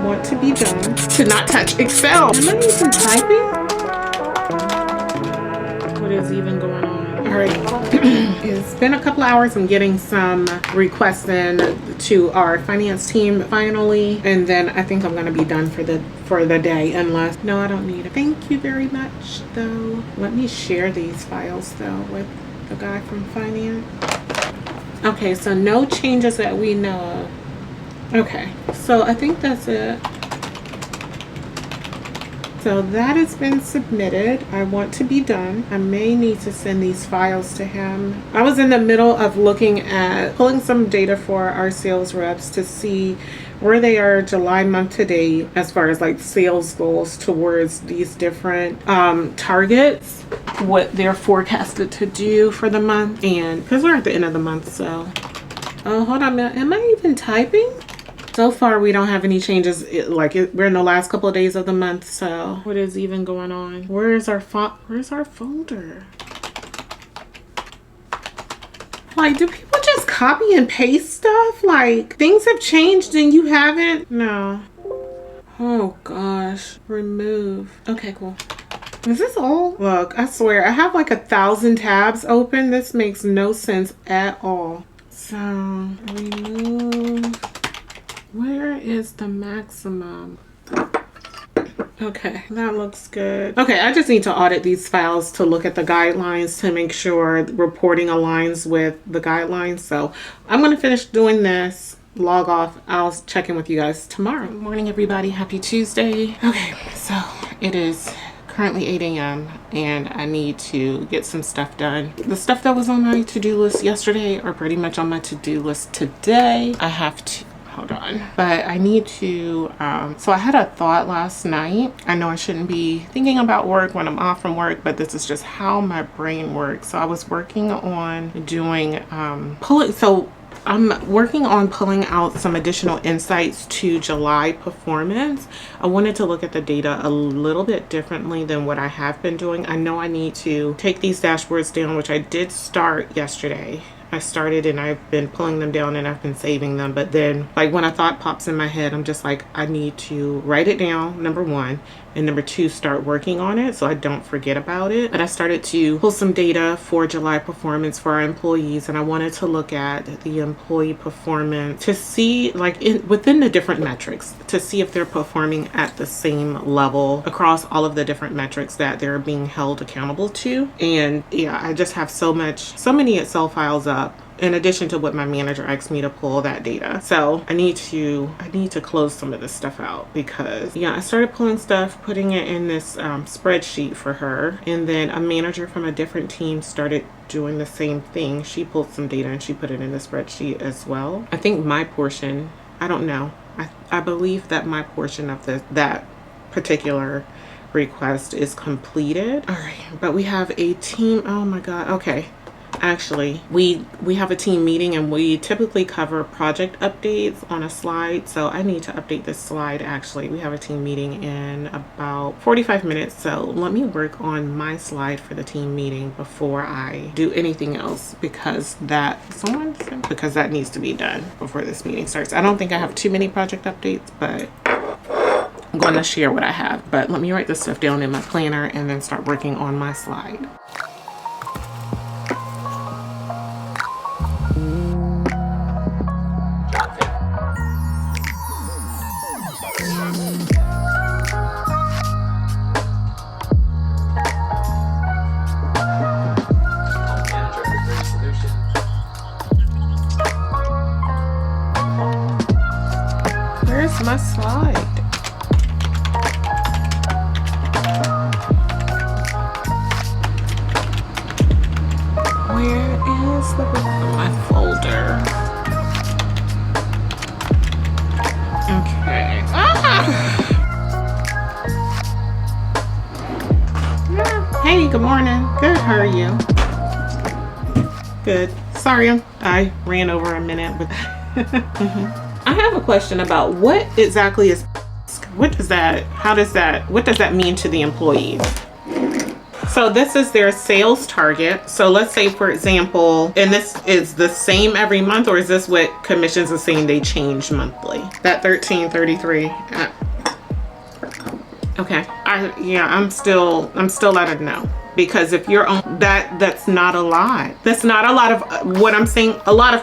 want to be done. To not touch Excel. Am I even typing? What is even going on? All right, it's been a couple hours. I'm getting some requests in to our finance team finally, and then I think I'm gonna be done for the day. Unless, no, I don't need it. Thank you very much though. Let me share these files though with the guy from finance. Okay, so no changes that we know of. Okay, so I think that's it. So that has been submitted. I want to be done. I may need to send these files to him. I was in the middle of looking at pulling some data for our sales reps to see where they are July month to date as far as like sales goals towards these different targets, what they're forecasted to do for the month. And because we're at the end of the month, so oh, hold on, am I even typing? So far, we don't have any changes. We're in the last couple of days of the month. So what is even going on? Where's our folder? Like, do people just copy and paste stuff? Like, things have changed and you haven't? No. Oh gosh, remove. Okay, cool. Is this all? Look, I swear, I have like 1,000 tabs open. This makes no sense at all. So remove. Where is the maximum? Okay, that looks good. Okay, I just need to audit these files to look at the guidelines to make sure reporting aligns with the guidelines. So I'm going to finish doing this, log off. I'll check in with you guys tomorrow. Good morning, everybody. Happy Tuesday. Okay, so it is currently 8 a.m. and I need to get some stuff done. The stuff that was on my to-do list yesterday are pretty much on my to-do list today. I have to hold on, but I need to so I had a thought last night. I know I shouldn't be thinking about work when I'm off from work, but this is just how my brain works. So I was working on doing I'm working on pulling out some additional insights to July performance. I wanted to look at the data a little bit differently than what I have been doing. I know I need to take these dashboards down, which I did start yesterday. I started and I've been pulling them down and I've been saving them. But then like when a thought pops in my head, I'm just like, I need to write it down, number one, and number two, start working on it so I don't forget about it. But I started to pull some data for July performance for our employees, and I wanted to look at the employee performance to see like within the different metrics to see if they're performing at the same level across all of the different metrics that they're being held accountable to. And yeah, I just have so many Excel files up in addition to what my manager asked me to pull that data. So I need to close some of this stuff out because yeah, I started pulling stuff, putting it in this spreadsheet for her, and then a manager from a different team started doing the same thing. She pulled some data and she put it in the spreadsheet as well. I think my portion, I don't know, I believe that my portion of that particular request is completed. All right, but we have a team. Oh my god. Okay, actually we have a team meeting and we typically cover project updates on a slide, so I need to update this slide. Actually, we have a team meeting in about 45 minutes, so let me work on my slide for the team meeting before I do anything else, because that needs to be done before this meeting starts. I don't think I have too many project updates, but I'm going to share what I have. But let me write this stuff down in my planner and then start working on my slide. Where's my slide? Where is my folder? Okay. Hey, good morning. Good, how are you? Good. Sorry, I ran over a minute, but I have a question about what exactly is, what does that mean to the employees? So So this is their sales target. So let's say, for example, and this is the same every month, or is this what commissions are saying they change monthly? That 1333. Okay. I'm still at a no. Because if you're on that's not a lot. That's not a lot of what I'm saying. A lot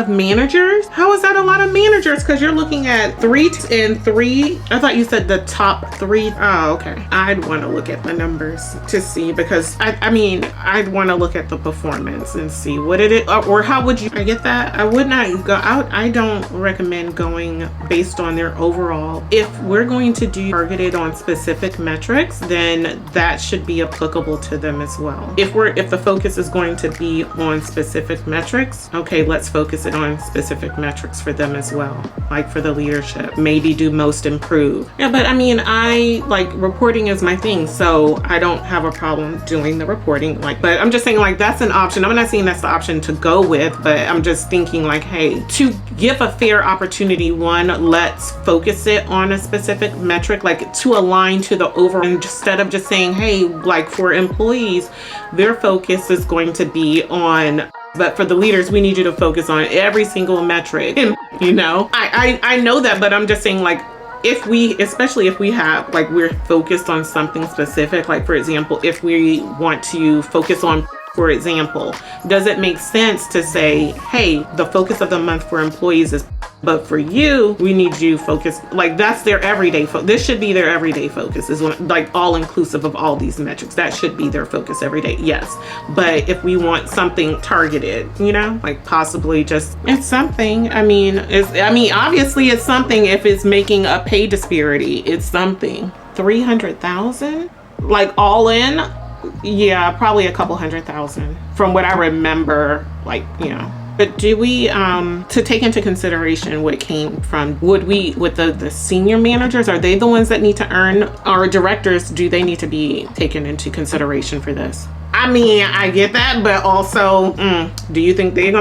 of managers. How is that a lot of managers? Because you're looking at 3 and 3. I thought you said the top 3. Oh, okay. I'd want to look at the numbers to see, because I'd want to look at the performance and see what it is, or how would you? I get that. I would not go out. I don't recommend going based on their overall. If we're going to do targeted on specific metrics, then that should be applicable to them as well. If the focus is going to be on specific metrics, okay, let's focus it on specific metrics for them as well. Like for the leadership, maybe do most improve. Yeah, but I like reporting is my thing, so I don't have a problem doing the reporting. But I'm just saying, like, that's an option. I'm not saying that's the option to go with, but I'm just thinking, like, hey, to give a fair opportunity, one, let's focus it on a specific metric, like to align to the overall, instead of just saying, hey, like for employees, their focus is going to be on, but for the leaders, we need you to focus on every single metric. And, I know that, but I'm just saying, like, especially if we have, like, we're focused on something specific, like, for example, if we want to focus on, for example, does it make sense to say, hey, the focus of the month for employees is, but for you, we need you focus, like, that's their everyday this should be their everyday focus, is like all inclusive of all these metrics. That should be their focus every day. Yes. But if we want something targeted, like possibly just, it's something. Obviously it's something. If it's making a pay disparity, it's something. 300,000, like all in. Yeah, probably a couple 100,000 from what I remember, But do we, to take into consideration what came from, with the senior managers, are they the ones that need to earn, or directors, do they need to be taken into consideration for this? I get that, but also, do you think they're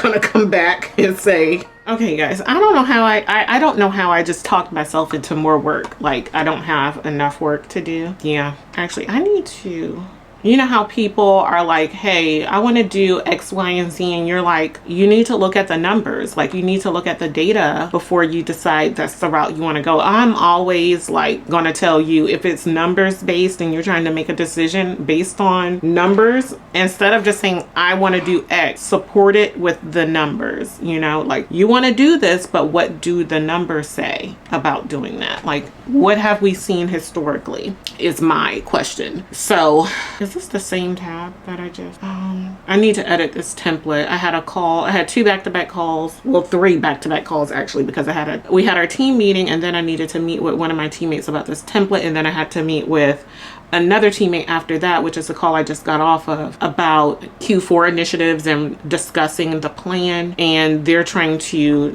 gonna come back and say, okay, guys, I don't know how I just talked myself into more work. Like, I don't have enough work to do. Yeah, actually, I need to. You know how people are like, hey, I want to do X, Y, and Z, and you're like, you need to look at the numbers. Like, you need to look at the data before you decide that's the route you want to go. I'm always like going to tell you, if it's numbers based and you're trying to make a decision based on numbers, instead of just saying, I want to do X, support it with the numbers. Like, you want to do this, but what do the numbers say about doing that? Like, what have we seen historically is my question. So, is this the same tab that I just, I need to edit this template. I had 2 back-to-back calls. Well, 3 back-to-back calls actually, because we had our team meeting, and then I needed to meet with one of my teammates about this template. And then I had to meet with another teammate after that, which is a call I just got off of, about Q4 initiatives and discussing the plan. And they're trying to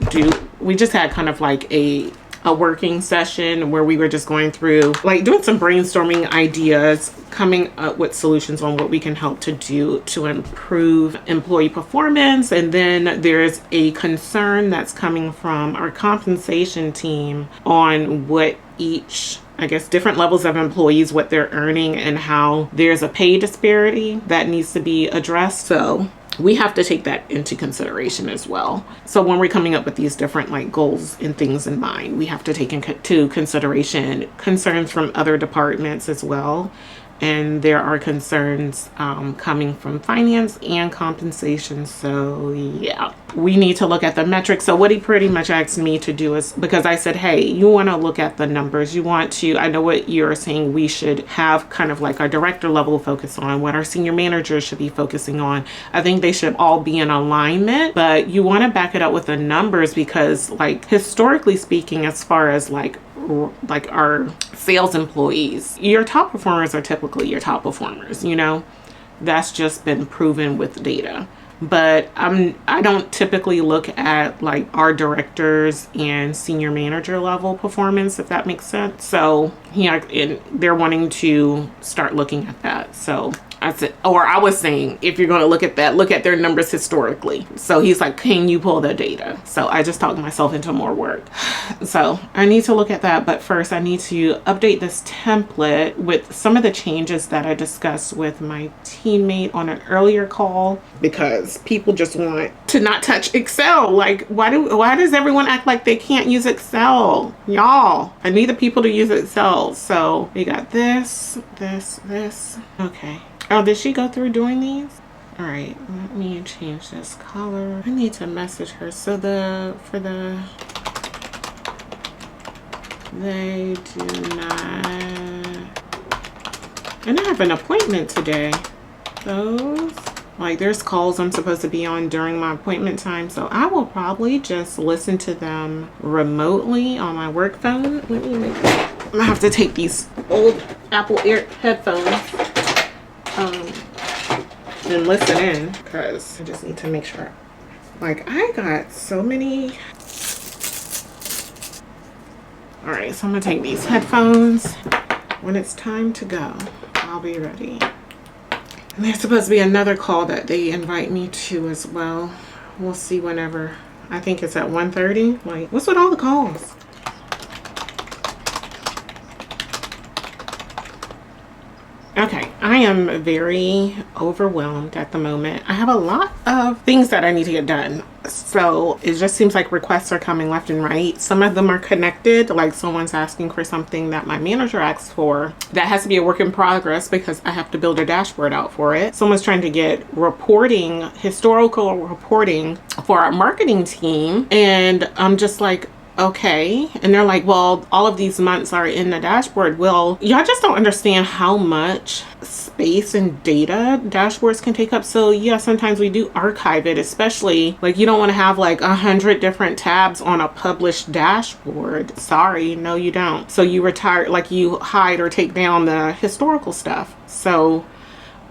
we just had kind of like a working session where we were just going through, like, doing some brainstorming ideas, coming up with solutions on what we can help to do to improve employee performance. And then there's a concern that's coming from our compensation team on what each, I guess, different levels of employees, what they're earning, and how there's a pay disparity that needs to be addressed. So we have to take that into consideration as well. So when we're coming up with these different, like, goals and things in mind, we have to take into consideration concerns from other departments as well. And there are concerns coming from finance and compensation. So yeah, we need to look at the metrics. So what he pretty much asked me to do is, because I said, hey, you want to look at the numbers. I know what you're saying we should have kind of like our director level focus on, what our senior managers should be focusing on. I think they should all be in alignment, but you want to back it up with the numbers, because, like, historically speaking, as far as like our sales employees, your top performers are typically your top performers. That's just been proven with data. But I don't typically look at, like, our directors and senior manager level performance, if that makes sense. So yeah, and they're wanting to start looking at that. So I said, or I was saying, if you're going to look at that, look at their numbers historically. So he's like, can you pull the data? So I just talked myself into more work. So I need to look at that. But first I need to update this template with some of the changes that I discussed with my teammate on an earlier call, because people just want to not touch Excel. Like, why does everyone act like they can't use Excel? Y'all, I need the people to use Excel. So we got this. Okay. Oh, did she go through doing these? All right, let me change this color. I need to message her. So they do not, and I have an appointment today. Those, like, there's calls I'm supposed to be on during my appointment time, so I will probably just listen to them remotely on my work phone. I'm gonna have to take these old Apple Ear headphones and listen in, because I just need to make sure. Like, I got so many. All right, so I'm gonna take these headphones. When it's time to go, I'll be ready. And there's supposed to be another call that they invite me to as well. We'll see whenever. I think it's at 1:30. Like, what's with all the calls? Okay, I am very overwhelmed at the moment. I have a lot of things that I need to get done. So it just seems like requests are coming left and right. Some of them are connected, like someone's asking for something that my manager asked for. That has to be a work in progress because I have to build a dashboard out for it. Someone's trying to get reporting, historical reporting for our marketing team. And I'm just like, okay. And they're like, well, all of these months are in the dashboard. Well, y'all just don't understand how much space and data dashboards can take up. So yeah, sometimes we do archive it, especially like you don't want to have like 100 different tabs on a published dashboard. Sorry, no, you don't. So you retire, like you hide or take down the historical stuff. So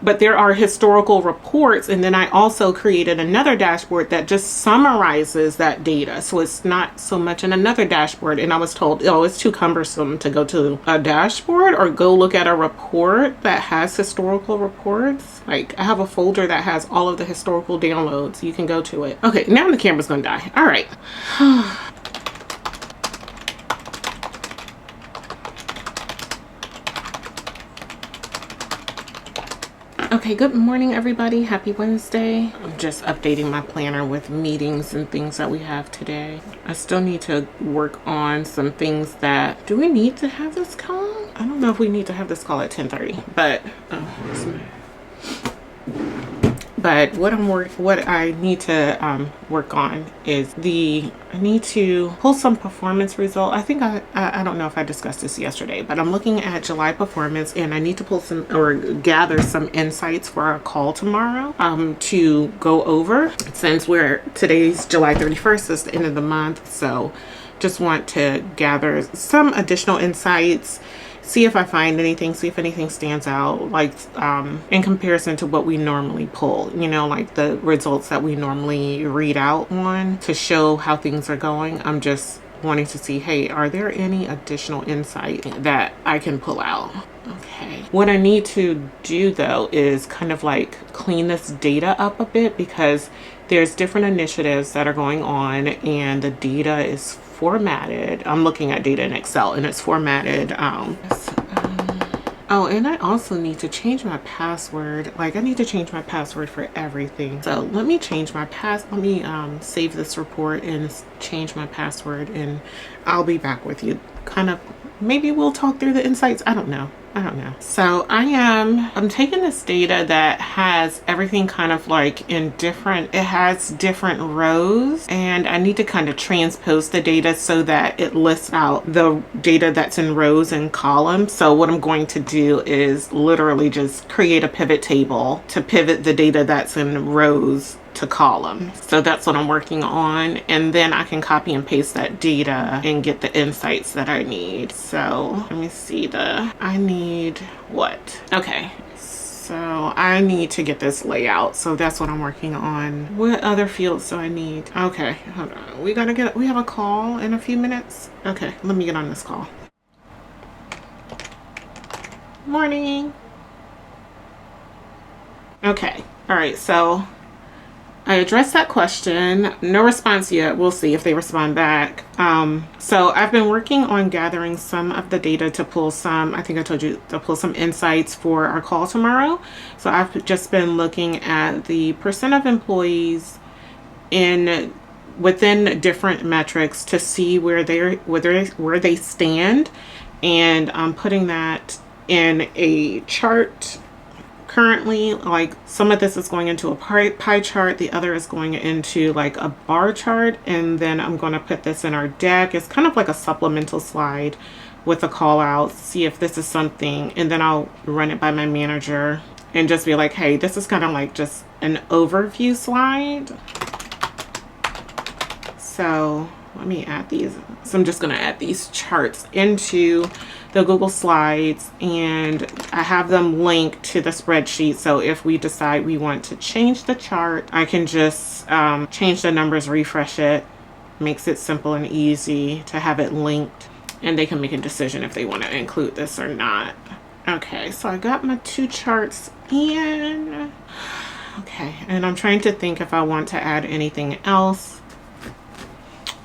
but there are historical reports, and then I also created another dashboard that just summarizes that data, so it's not so much in another dashboard. And I was told, oh, it's too cumbersome to go to a dashboard or go look at a report that has historical reports. Like, I have a folder that has all of the historical downloads. You can go to it. Okay, now the camera's gonna die. All right. Okay, good morning, everybody. Happy Wednesday. I'm just updating my planner with meetings and things that we have today. I still need to work on some things that, do we need to have this call? I don't know if we need to have this call at 10:30, but what I need to work on is I need to pull some performance result. I think I don't know if I discussed this yesterday, but I'm looking at July performance, and I need to pull some or gather some insights for our call tomorrow to go over, since today's July 31st is the end of the month. So just want to gather some additional insights, see if I find anything, see if anything stands out, like in comparison to what we normally pull, you know, like the results that we normally read out on to show how things are going. I'm just wanting to see, hey, are there any additional insight that I can pull out? Okay. What I need to do though is kind of like clean this data up a bit, because there's different initiatives that are going on and the data is formatted. I'm looking at data in Excel and it's formatted. Oh, and I also need to change my password. Like, I need to change my password for everything. So let me change my let me save this report and change my password, and I'll be back with you. Kind of, maybe we'll talk through the insights. I don't know. So I'm taking this data that has everything kind of like it has different rows, and I need to kind of transpose the data so that it lists out the data that's in rows and columns. So what I'm going to do is literally just create a pivot table to pivot the data that's in rows to columns. So that's what I'm working on, and then I can copy and paste that data and get the insights that I need. So let me see, I need what? Okay, so I need to get this layout, so that's what I'm working on. What other fields do I need? Okay, hold on, we have a call in a few minutes. Okay, let me get on this call. Morning. Okay. All right. So I addressed that question. No response yet. We'll see if they respond back. So I've been working on gathering some of the data to pull some, I think I told you, to pull some insights for our call tomorrow. So I've just been looking at the percent of employees in within different metrics to see where they stand, and I'm putting that in a chart currently. Like, some of this is going into a pie chart, the other is going into like a bar chart, and then I'm going to put this in our deck. It's kind of like a supplemental slide with a call out, see if this is something, and then I'll run it by my manager and just be like, hey, this is kind of like just an overview slide. So let me add these. So I'm just going to add these charts into the Google Slides, and I have them linked to the spreadsheet. So if we decide we want to change the chart, I can just change the numbers, refresh it. Makes it simple and easy to have it linked, and they can make a decision if they want to include this or not. Okay, so I got my 2 charts in. Okay, and I'm trying to think if I want to add anything else.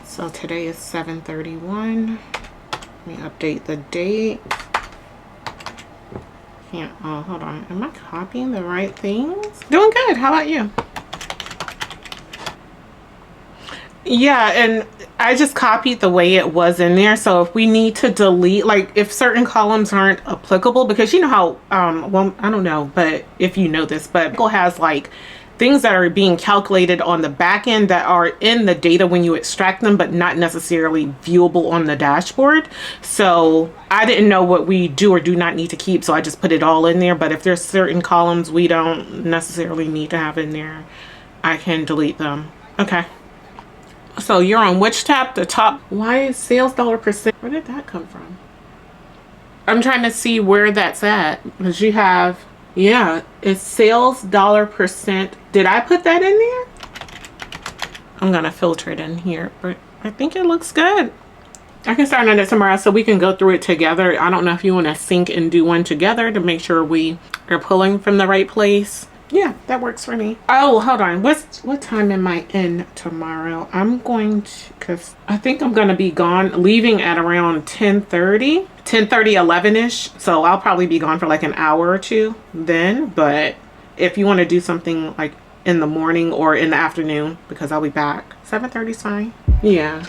So today is 7/31. Let me update the date. Yeah, oh, hold on. Am I copying the right things? Doing good. How about you? Yeah, and I just copied the way it was in there. So if we need to delete, like if certain columns aren't applicable, because you know how, well, I don't know, but if you know this, but Google has like things that are being calculated on the back end that are in the data when you extract them, but not necessarily viewable on the dashboard. So I didn't know what we do or do not need to keep, so I just put it all in there. But if there's certain columns we don't necessarily need to have in there, I can delete them. Okay. So you're on which tab? The top. Why is sales dollar percent? Where did that come from? I'm trying to see where that's at, because you have, yeah, it's sales dollar percent. Did I put that in there? I'm gonna filter it in here, but I think it looks good. I can start on it tomorrow so we can go through it together. I don't know if you want to sync and do one together to make sure we are pulling from the right place. Yeah, that works for me. Oh, hold on. What time am I in tomorrow? I'm going to, because I think I'm going to be gone, leaving at around 10:30, 11-ish. So I'll probably be gone for like an hour or two then. But if you want to do something like in the morning or in the afternoon, because I'll be back, 7:30 is fine. Yeah.